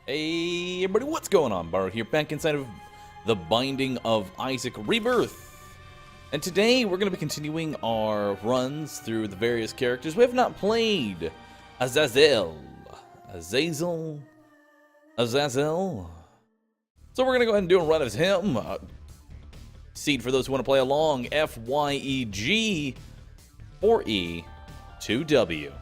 Hey everybody, what's going on? Bahroo here, back inside of The Binding of Isaac Rebirth. And today we're going to be continuing our runs through the various characters we have not played. Azazel. So we're going to go ahead and do a run as him. Seed for those who want to play along, FYEG 4E 2W.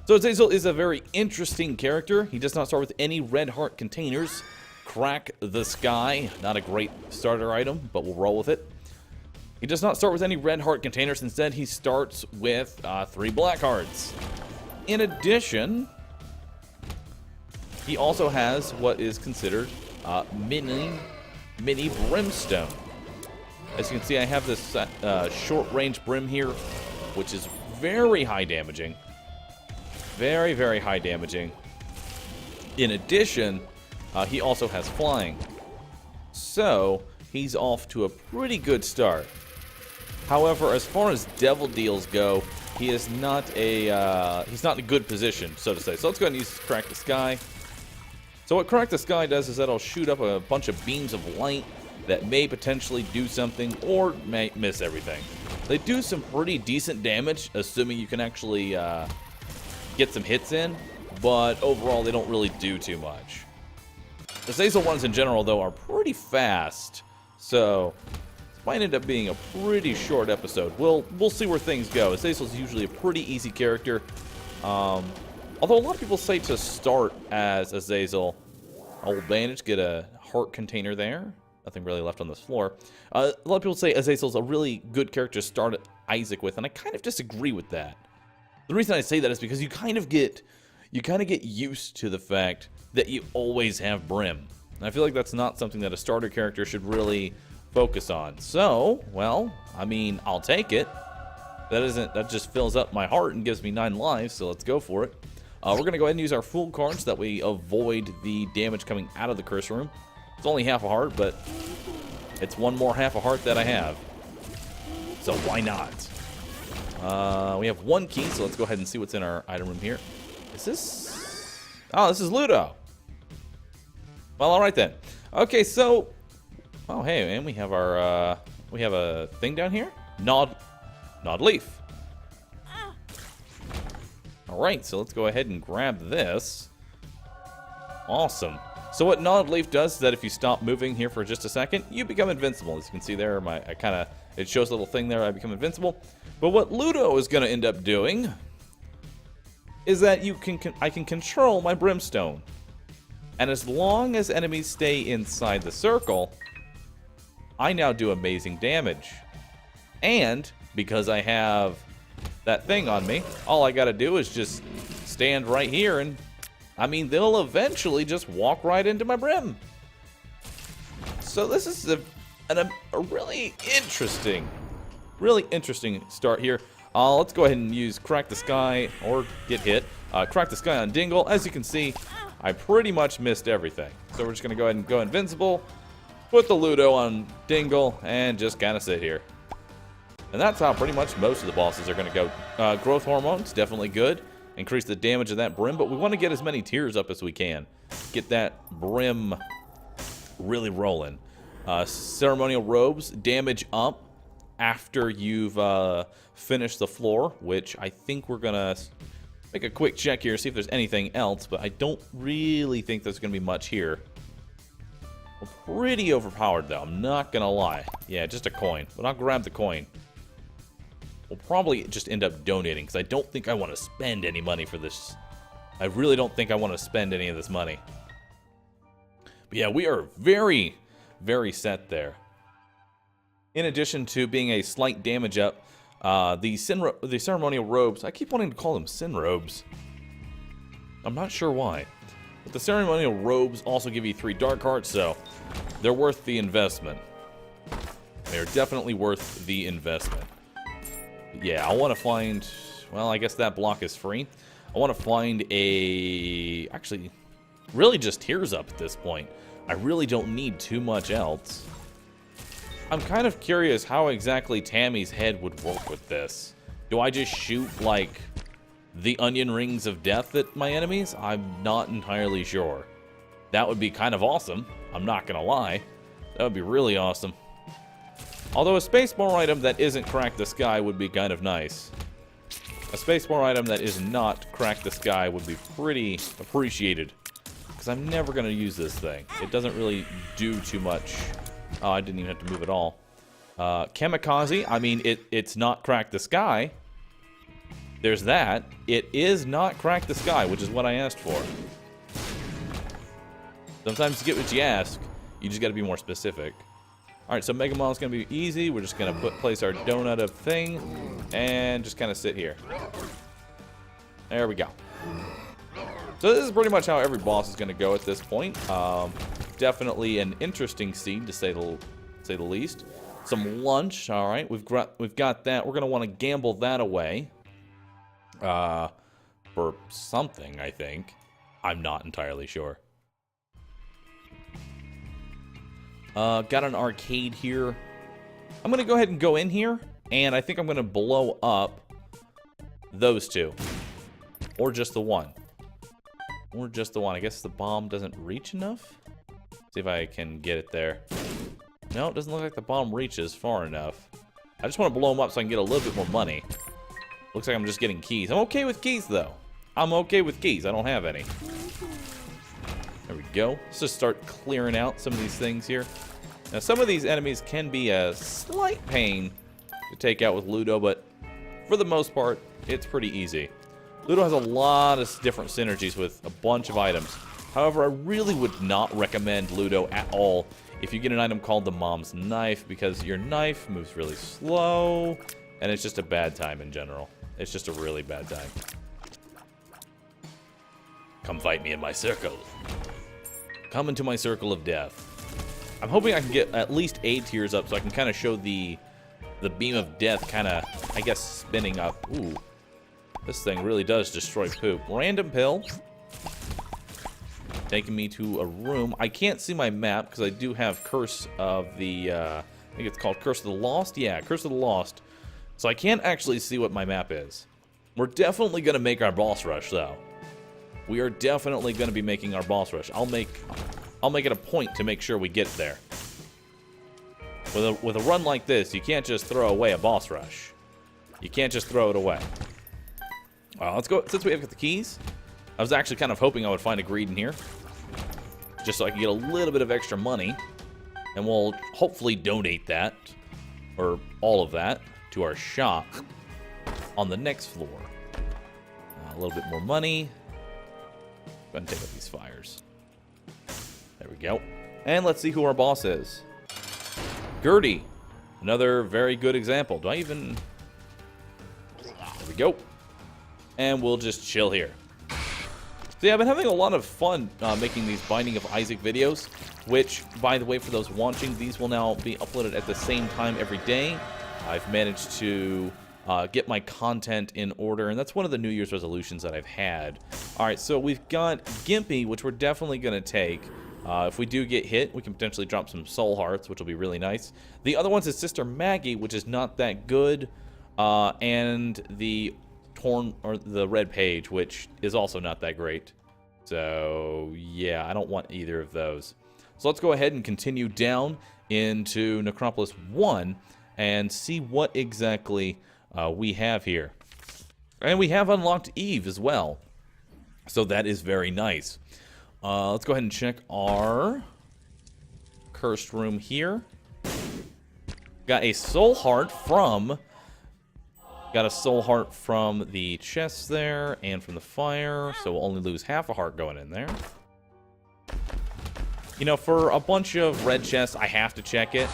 So Azazel is a very interesting character. He does not start with any red heart containers. Crack the sky. Not a great starter item, but we'll roll with it. He does not start with any red heart containers. Instead, he starts with 3 black hearts. In addition, he also has what is considered mini brimstone. As you can see, I have this short-range brim here, which is very high damaging. Very, very high damaging. In addition, he also has flying. So, he's off to a pretty good start. However, as far as devil deals go, he is not he's not in a good position, so to say. So let's go ahead and use Crack the Sky. So what Crack the Sky does is that it'll shoot up a bunch of beams of light that may potentially do something or may miss everything. They do some pretty decent damage, assuming you can actually get some hits in, but overall they don't really do too much. The Azazel ones in general, though, are pretty fast, so this might end up being a pretty short episode. We'll see where things go. Azazel's usually a pretty easy character, although a lot of people say to start as Azazel. Old bandage, get a heart container there. Nothing really left on this floor. A lot of people say Azazel's a really good character to start Isaac with, and I kind of disagree with that. The reason I say that is because you kind of get used to the fact that you always have Brim. And I feel like that's not something that a starter character should really focus on. So, well, I mean, I'll take it. That just fills up my heart and gives me 9 lives, so let's go for it. We're going to go ahead and use our full cards so that we avoid the damage coming out of the curse room. It's only half a heart, but it's one more half a heart that I have. So why not? We have 1 key, so let's go ahead and see what's in our item room here. Is this... Oh, this is Ludo. Well, alright then. Okay, so... Oh, hey, man, we have our, we have a thing down here? Nod leaf. Alright, so let's go ahead and grab this. Awesome. So what Nod Leaf does is that if you stop moving here for just a second, you become invincible. As you can see there, it shows a little thing there, I become invincible. But what Ludo is going to end up doing is that I can control my brimstone. And as long as enemies stay inside the circle, I now do amazing damage. And because I have that thing on me, all I got to do is just stand right here and, I mean, they'll eventually just walk right into my brim. So this is a really interesting start here. Let's go ahead and use Crack the Sky, or get hit. Crack the Sky on Dingle. As you can see, I pretty much missed everything. So we're just going to go ahead and go invincible, put the Ludo on Dingle, and just kind of sit here. And that's how pretty much most of the bosses are going to go. Growth Hormone's definitely good. Increase the damage of that Brim, but we want to get as many tiers up as we can. Get that Brim really rolling. Ceremonial Robes, damage up after you've finished the floor, which I think we're going to make a quick check here, see if there's anything else, but I don't really think there's going to be much here. We're pretty overpowered, though. I'm not going to lie. Yeah, just a coin, but I'll grab the coin. We'll probably just end up donating, because I don't think I want to spend any money for this. I really don't think I want to spend any of this money. But yeah, we are very, very set there. In addition to being a slight damage up, the ceremonial robes, I keep wanting to call them sin robes. I'm not sure why. But the ceremonial robes also give you 3 dark hearts, so they're worth the investment. They're definitely worth the investment. Yeah, I want to find... Well, I guess that block is free. I want to find a... Actually, really just tears up at this point. I really don't need too much else. I'm kind of curious how exactly Tammy's head would work with this. Do I just shoot, like, the onion rings of death at my enemies? I'm not entirely sure. That would be kind of awesome. I'm not going to lie. That would be really awesome. Although a spacebar item that isn't Crack the Sky would be kind of nice. A spacebar item that is not Crack the Sky would be pretty appreciated. Because I'm never going to use this thing. It doesn't really do too much. Oh, I didn't even have to move at all. Kamikaze, I mean, it's not Crack the Sky. There's that. It is not Crack the Sky, which is what I asked for. Sometimes you get what you ask. You just got to be more specific. Alright, so Mega Mall is going to be easy. We're just going to place our donut of thing and just kind of sit here. There we go. So this is pretty much how every boss is going to go at this point. Definitely an interesting scene, to say the least. Some lunch, alright. We've got that. We're going to want to gamble that away. For something, I think. I'm not entirely sure. Got an arcade here. I'm going to go ahead and go in here, and I think I'm going to blow up those two. Or just the one. Or just the one. I guess the bomb doesn't reach enough? See if I can get it there. No, it doesn't look like the bomb reaches far enough. I just want to blow them up so I can get a little bit more money. Looks like I'm just getting keys. I'm okay with keys, though. I'm okay with keys. I don't have any. There we go. Let's just start clearing out some of these things here. Now, some of these enemies can be a slight pain to take out with Ludo, but for the most part, it's pretty easy. Ludo has a lot of different synergies with a bunch of items. However, I really would not recommend Ludo at all if you get an item called the Mom's Knife, because your knife moves really slow, and it's just a bad time in general. It's just a really bad time. Come fight me in my circle. Come into my circle of death. I'm hoping I can get at least 8 tiers up so I can kind of show the beam of death kind of, I guess, spinning up. Ooh. This thing really does destroy poop. Random pill. Taking me to a room. I can't see my map because I do have Curse of the, I think it's called Curse of the Lost. Yeah, Curse of the Lost. So I can't actually see what my map is. We're definitely going to make our boss rush, though. We are definitely going to be making our boss rush. I'll make it a point to make sure we get there. With a run like this, you can't just throw away a boss rush. You can't just throw it away. Let's go. Since we have got the keys, I was actually kind of hoping I would find a greed in here, just so I can get a little bit of extra money, and we'll hopefully donate that, or all of that, to our shop on the next floor. A little bit more money. Go ahead and take up these fires. There we go. And let's see who our boss is. Gertie. Another very good example. Do I even... There we go. And we'll just chill here. So yeah, I've been having a lot of fun making these Binding of Isaac videos, which, by the way, for those watching, these will now be uploaded at the same time every day. I've managed to get my content in order, and that's one of the New Year's resolutions that I've had. Alright, so we've got Gimpy, which we're definitely going to take. If we do get hit, we can potentially drop some soul hearts, which will be really nice. The other one's his sister Maggie, which is not that good, and the red page, which is also not that great. So yeah, I don't want either of those. So let's go ahead and continue down into Necropolis 1 and see what exactly we have here. And we have unlocked Eve as well, so that is very nice. Let's go ahead and check our cursed room here. Got a soul heart from the chest there and from the fire, so we'll only lose half a heart going in there. You know, for a bunch of red chests, I have to check it.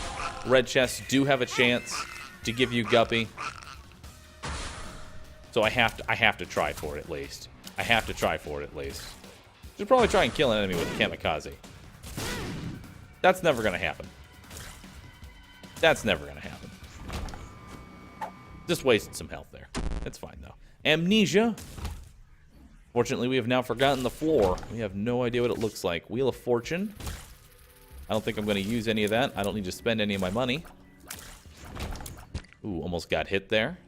Red chests do have a chance to give you Guppy, so I have to try for it at least. I have to try for it at least. Should probably try and kill an enemy with a kamikaze. That's never gonna happen. That's never gonna happen. Just wasted some health there. It's fine though. Amnesia. Fortunately, we have now forgotten the floor. We have no idea what it looks like. Wheel of Fortune. I don't think I'm going to use any of that. I don't need to spend any of my money. Ooh, almost got hit there.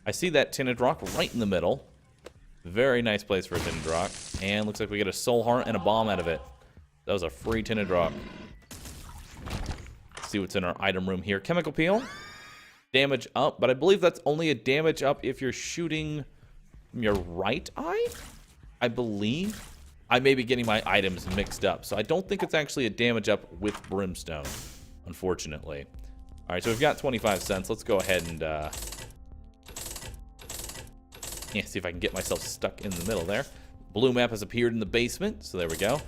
I see that tinted rock right in the middle. Very nice place for a tinted rock. And looks like we get a soul heart and a bomb out of it. That was a free tinted rock. Let's see what's in our item room here. Chemical peel. Damage up, but I believe that's only a damage up if you're shooting from your right eye, I believe. I may be getting my items mixed up, so I don't think it's actually a damage up with brimstone, unfortunately. All right, so we've got 25 cents. Let's go ahead and see if I can get myself stuck in the middle there. Blue map has appeared in the basement, so there we go.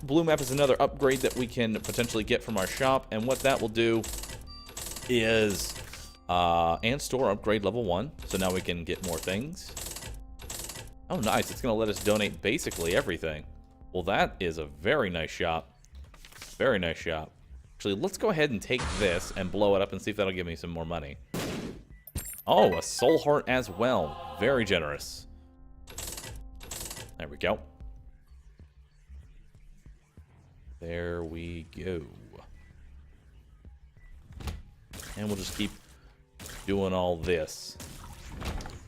Blue map is another upgrade that we can potentially get from our shop, and what that will do is and store upgrade level 1, so now we can get more things. Oh, nice. It's going to let us donate basically everything. Well, that is a very nice shop. Very nice shop. Actually, let's go ahead and take this and blow it up and see if that'll give me some more money. Oh, a soul heart as well. Very generous. There we go. There we go. And we'll just keep doing all this.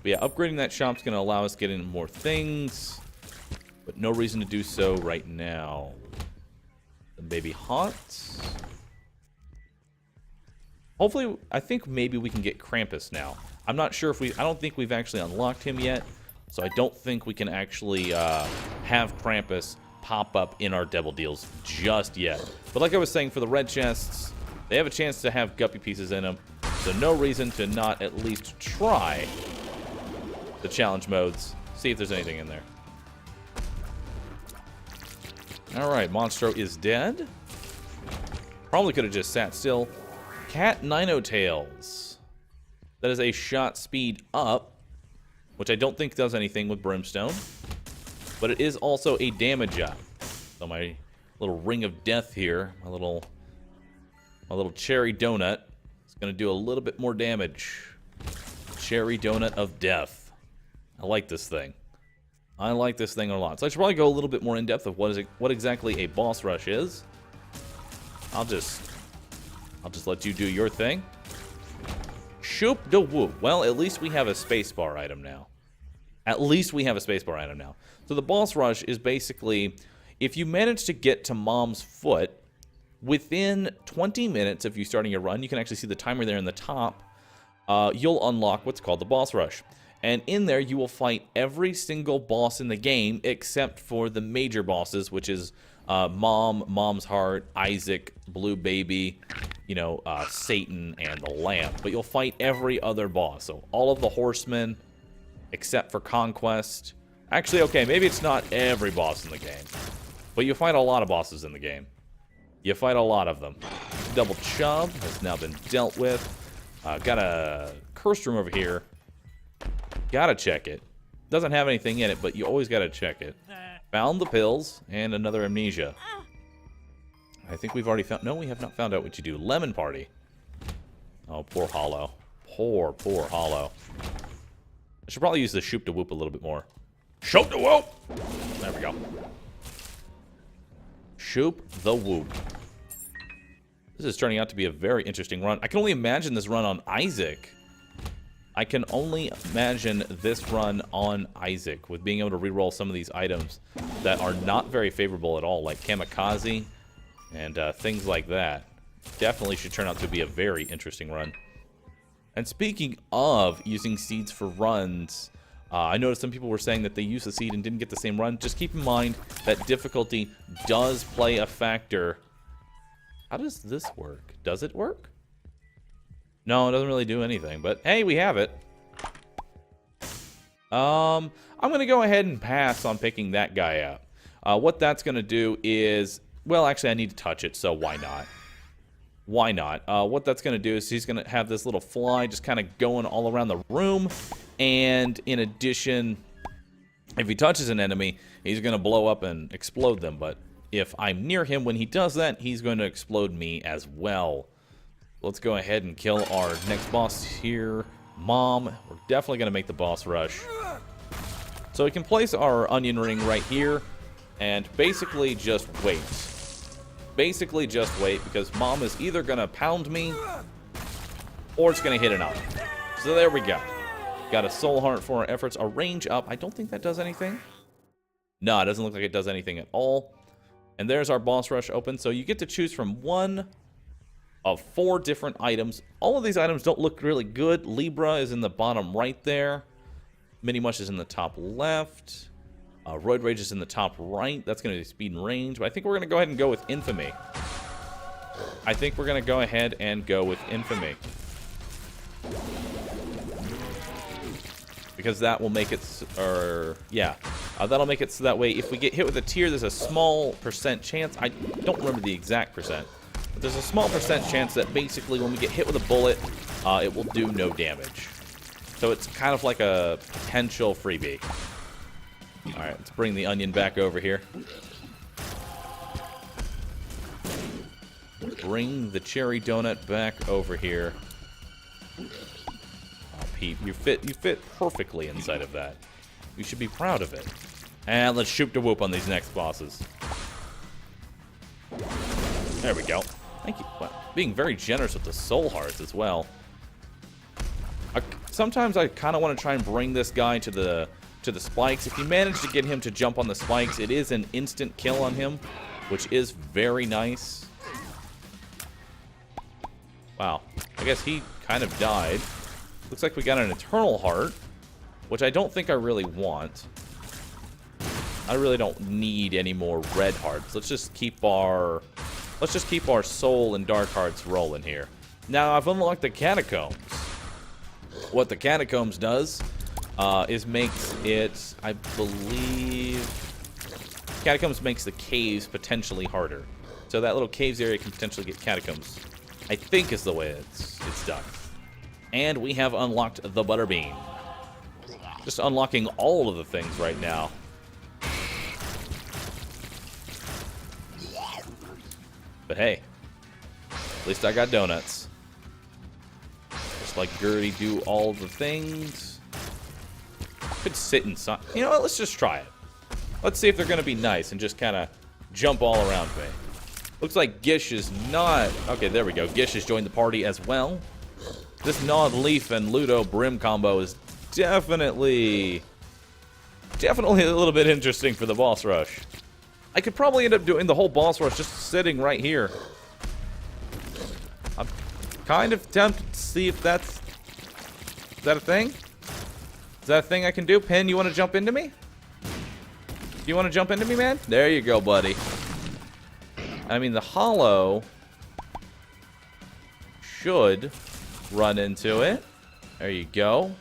But yeah, upgrading that shop's going to allow us to get in more things, but no reason to do so right now. The baby haunts. Hopefully, I think maybe we can get Krampus now. I'm not sure if I don't think we've actually unlocked him yet, so I don't think we can actually have Krampus pop up in our devil deals just yet. But like I was saying, for the red chests, they have a chance to have guppy pieces in them, so no reason to not at least try the challenge modes. See if there's anything in there. Alright, Monstro is dead. Probably could have just sat still. Cat Ninotails. That is a shot speed up, which I don't think does anything with Brimstone. But it is also a damage up. So my little ring of death here, my little cherry donut, is going to do a little bit more damage. Cherry donut of death. I like this thing. I like this thing a lot. So I should probably go a little bit more in depth of what exactly a boss rush is. I'll just let you do your thing. Shoop de whoop. Well, at least we have a spacebar item now. At least we have a spacebar item now. So the boss rush is basically, if you manage to get to Mom's foot within 20 minutes of you starting your run, you can actually see the timer there in the top. You'll unlock what's called the boss rush. And in there, you will fight every single boss in the game except for the major bosses, which is Mom, Mom's Heart, Isaac, Blue Baby, Satan, and the Lamp. But you'll fight every other boss. So all of the horsemen, except for Conquest. Actually, okay, maybe it's not every boss in the game. But you fight a lot of bosses in the game. You fight a lot of them. Double Chub has now been dealt with. Got a cursed room over here. Gotta check it. Doesn't have anything in it, but you always gotta check it. Found the pills and another amnesia. I think we've already found... No, we have not found out what you do. Lemon Party. Oh, poor Hollow. Poor Hollow. I should probably use the Shoop de Whoop a little bit more. Shoop de Whoop! There we go. Shoop the Whoop. This is turning out to be a very interesting run. I can only imagine this run on Isaac. I can only imagine this run on Isaac with being able to reroll some of these items that are not very favorable at all, like Kamikaze and things like that. Definitely should turn out to be a very interesting run. And speaking of using seeds for runs, I noticed some people were saying that they used the seed and didn't get the same run. Just keep in mind that difficulty does play a factor. How does this work? Does it work? No, it doesn't really do anything, but hey, we have it. I'm going to go ahead and pass on picking that guy up. What that's going to do is, well, actually, I need to touch it, so why not? Why not? What that's going to do is he's going to have this little fly just kind of going all around the room, and in addition, if he touches an enemy, he's going to blow up and explode them, but if I'm near him when he does that, he's going to explode me as well. Let's go ahead and kill our next boss here. Mom, we're definitely going to make the boss rush. So we can place our onion ring right here and basically just wait. Basically just wait because Mom is either going to pound me or it's going to hit an eye. So there we go. Got a soul heart for our efforts. A range up. I don't think that does anything. No, it doesn't look like it does anything at all. And there's our boss rush open. So you get to choose from one of 4 different items. All of these items don't look really good. Libra is in the bottom right there. Mini Mush is in the top left. Roid Rage is in the top right. That's going to be speed and range. But I think we're going to go ahead and go with Infamy. Because that will make it, that'll make it so that way if we get hit with a tear, there's a small % chance. I don't remember the exact %. But there's a small % chance that basically when we get hit with a bullet, it will do no damage. So it's kind of like a potential freebie. Alright, let's bring the onion back over here. Bring the cherry donut back over here. Oh, Pete, you fit perfectly inside of that. You should be proud of it. And let's shoot the whoop on these next bosses. There we go. Thank you. Wow. Being very generous with the soul hearts as well. Sometimes I kind of want to try and bring this guy to the spikes. If you manage to get him to jump on the spikes, it is an instant kill on him, which is very nice. Wow. I guess he kind of died. Looks like we got an eternal heart, which I don't think I really want. I really don't need any more red hearts. Let's just keep our soul and dark hearts rolling here. Now I've unlocked the catacombs. What the catacombs does is makes it, I believe, catacombs makes the caves potentially harder. So that little caves area can potentially get catacombs. I think is the way it's done. And we have unlocked the Butterbean. Just unlocking all of the things right now. But hey, at least I got donuts. Just like Gertie do all the things. Could sit inside. You know what? Let's just try it. Let's see if they're going to be nice and just kind of jump all around me. Looks like Gish is not... Okay, there we go. Gish has joined the party as well. This Gnawed Leaf and Ludo Brim combo is definitely a little bit interesting for the boss rush. I could probably end up doing the whole boss rush just sitting right here. I'm kind of tempted to see if that's... Is that a thing? Is that a thing I can do? Pin, you want to jump into me? You want to jump into me, man? There you go, buddy. I mean, the hollow should run into it. There you go.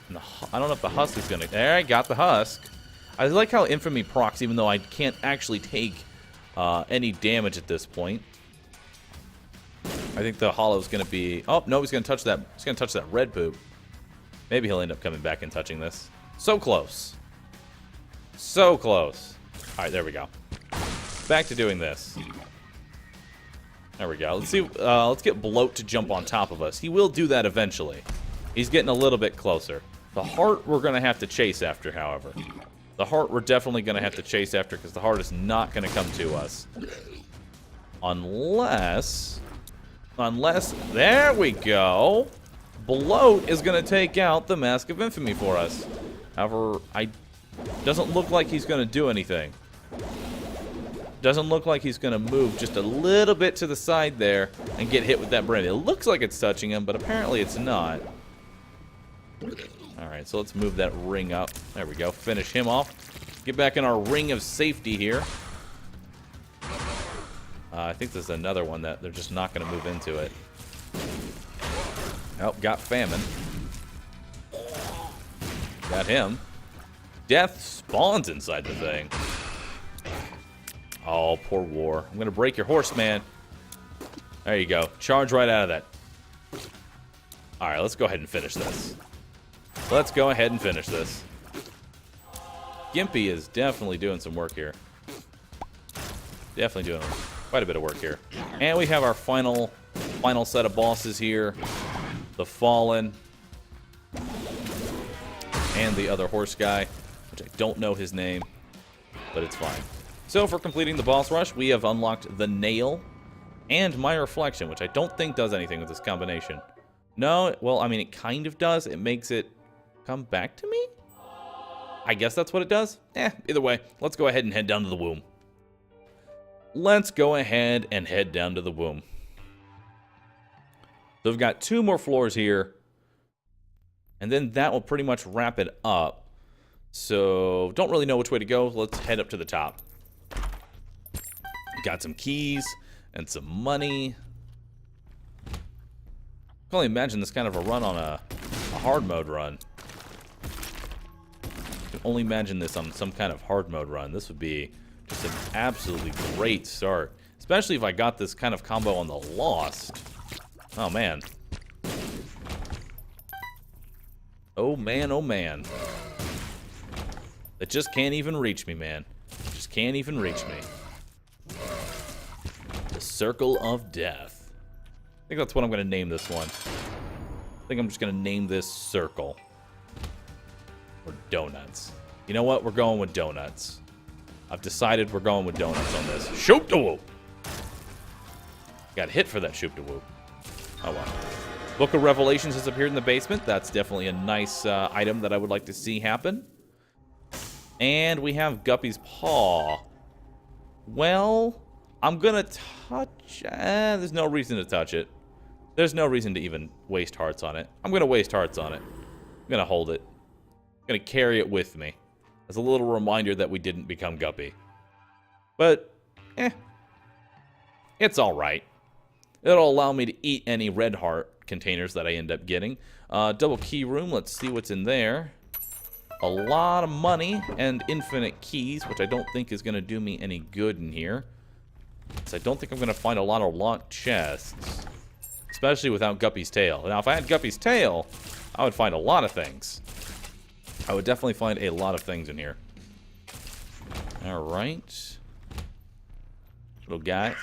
And I don't know if the husk is going to... There, I got the husk. I like how Infamy procs, even though I can't actually take any damage at this point. I think the hollow is going to be... Oh, no, he's going to touch that. He's going to touch that red poop. Maybe he'll end up coming back and touching this. So close. So close. All right, there we go. Back to doing this. There we go. Let's see. Let's get Bloat to jump on top of us. He will do that eventually. He's getting a little bit closer. The heart we're going to have to chase after, however. The heart we're definitely going to have to chase after because the heart is not going to come to us. Unless... There we go. Bloat is going to take out the Mask of Infamy for us. However, doesn't look like he's going to do anything. Doesn't look like he's going to move just a little bit to the side there and get hit with that brim. It looks like it's touching him, but apparently it's not. Alright, so let's move that ring up. There we go. Finish him off. Get back in our ring of safety here. I think there's another one that they're just not going to move into it. Oh, got Famine. Got him. Death spawns inside the thing. Oh, poor War. I'm going to break your horse, man. There you go. Charge right out of that. Alright, let's go ahead and finish this. Let's go ahead and finish this. Gimpy is definitely doing some work here. Definitely doing quite a bit of work here. And we have our final set of bosses here. The Fallen. And the other horse guy, which I don't know his name, but it's fine. So for completing the boss rush, we have unlocked the Nail and my Reflection, which I don't think does anything with this combination. No, well, I mean, it kind of does. It makes it come back to me? I guess that's what it does? Either way, let's go ahead and head down to the womb. let's go ahead and head down to the womb. So we've got 2 more floors here. And then that will pretty much wrap it up. So, don't really know which way to go. Let's head up to the top. Got some keys and some money. I can only imagine this kind of a run on a hard mode run. I can only imagine this on some kind of hard mode run. This would be just an absolutely great start. Especially if I got this kind of combo on the Lost. Oh, man. Oh, man, oh, man. It just can't even reach me, man. It just can't even reach me. The Circle of Death. I think that's what I'm going to name this one. I think I'm just going to name this Circle. Or Doughnuts. You know what? We're going with Doughnuts. I've decided we're going with Doughnuts on this. Shoop da whoop! Got hit for that shoop da whoop. Oh, well. Book of Revelations has appeared in the basement. That's definitely a nice item that I would like to see happen. And we have Guppy's Paw. Well, I'm going to touch... there's no reason to touch it. There's no reason to even waste hearts on it. I'm going to waste hearts on it. I'm going to hold it. I'm going to carry it with me. As a little reminder that we didn't become Guppy. But, it's alright. It'll allow me to eat any red heart containers that I end up getting. Double key room. Let's see what's in there. A lot of money and infinite keys, which I don't think is going to do me any good in here. So I don't think I'm going to find a lot of locked chests. Especially without Guppy's tail. Now, if I had Guppy's tail, I would find a lot of things. I would definitely find a lot of things in here. Alright. Little guy.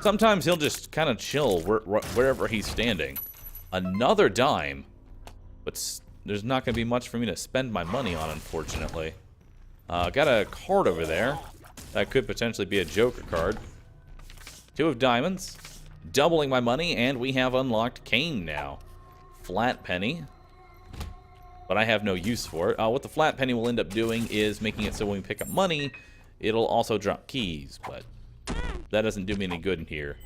Sometimes he'll just kind of chill wherever he's standing. Another dime. But there's not going to be much for me to spend my money on, unfortunately. Got a card over there. That could potentially be a Joker card. 2 of diamonds. Doubling my money, and we have unlocked Cane now. Flat penny. But I have no use for it. What the flat penny will end up doing is making it so when we pick up money, it'll also drop keys. But that doesn't do me any good in here.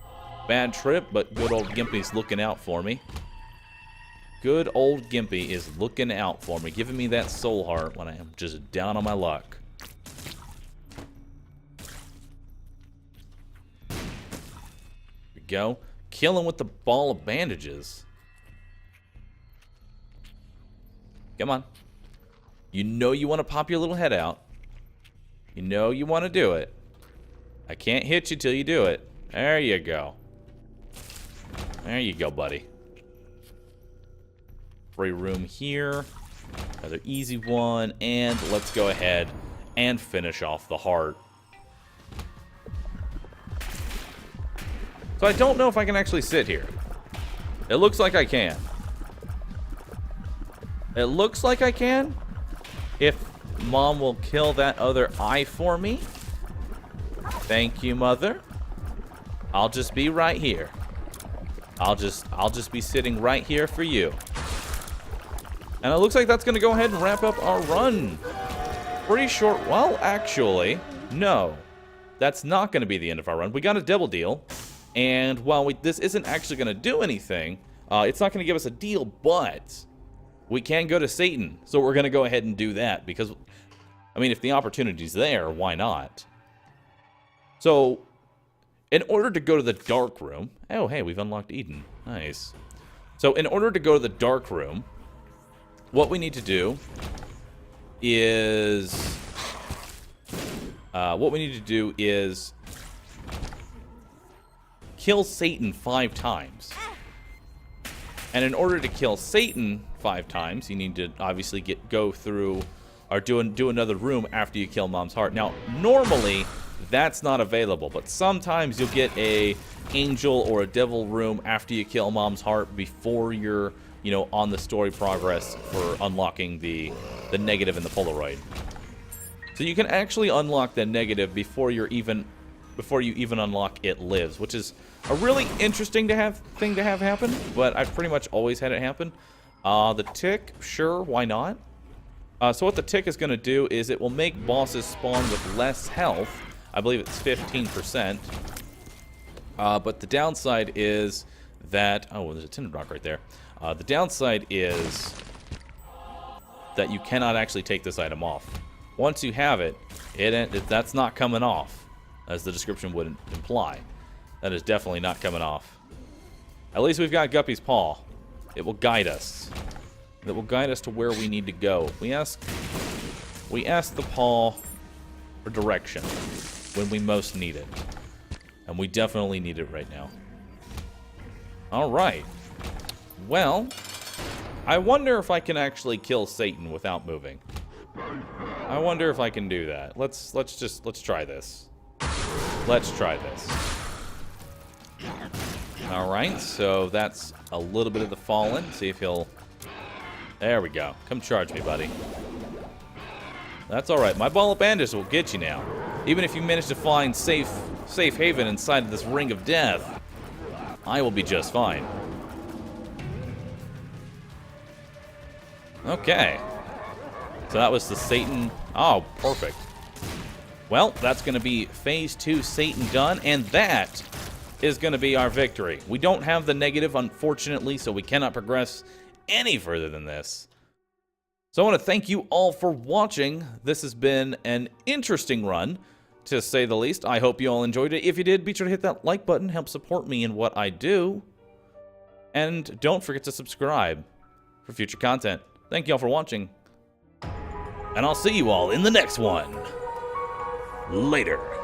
Bad trip, but good old Gimpy's looking out for me. Good old Gimpy is looking out for me, giving me that soul heart when I am just down on my luck. Here we go. Kill him with the ball of bandages. Come on. You know you want to pop your little head out. You know you want to do it. I can't hit you till you do it. There you go. There you go, buddy. Free room here. Another easy one. And let's go ahead and finish off the heart. So I don't know if I can actually sit here. It looks like I can. It looks like I can. If Mom will kill that other eye for me. Thank you, Mother. I'll just be right here. I'll just be sitting right here for you. And it looks like that's going to go ahead and wrap up our run. Pretty short. Well, actually, no. That's not going to be the end of our run. We got a double deal. And while this isn't actually going to do anything, it's not going to give us a deal, but we can go to Satan. So we're going to go ahead and do that because, I mean, if the opportunity's there, why not? So, in order to go to the dark room... Oh, hey, we've unlocked Eden. Nice. So, in order to go to the dark room, what we need to do is... kill Satan 5 times. And in order to kill Satan 5 times, you need to obviously go through or do another room after you kill Mom's heart. Now, normally that's not available, but sometimes you'll get a angel or a devil room after you kill Mom's heart before you're, you know, on the story progress for unlocking the negative in the Polaroid. So you can actually unlock the negative before you even unlock It Lives, which is a really interesting thing to have happen, but I've pretty much always had it happen. The tick, sure, why not? So what the tick is going to do is it will make bosses spawn with less health. I believe it's 15%. But the downside is that... Oh, there's a tinder rock right there. The downside is that you cannot actually take this item off. Once you have it, that's not coming off, as the description would imply. That is definitely not coming off. At least we've got Guppy's Paw. It will guide us. It will guide us to where we need to go. We ask the paw for direction when we most need it. And we definitely need it right now. Alright. Well, I wonder if I can actually kill Satan without moving. I wonder if I can do that. Let's try this. Let's try this. Alright, so that's a little bit of the fallen. See if he'll... There we go. Come charge me, buddy. That's alright. My ball of bandage will get you now. Even if you manage to find safe haven inside of this ring of death, I will be just fine. Okay. So that was the Satan. Oh, perfect. Well, that's going to be Phase 2 Satan done, and that is going to be our victory. We don't have the negative, unfortunately, so we cannot progress any further than this. So I want to thank you all for watching. This has been an interesting run, to say the least. I hope you all enjoyed it. If you did, be sure to hit that like button. Help support me in what I do. And don't forget to subscribe for future content. Thank you all for watching. And I'll see you all in the next one. Later.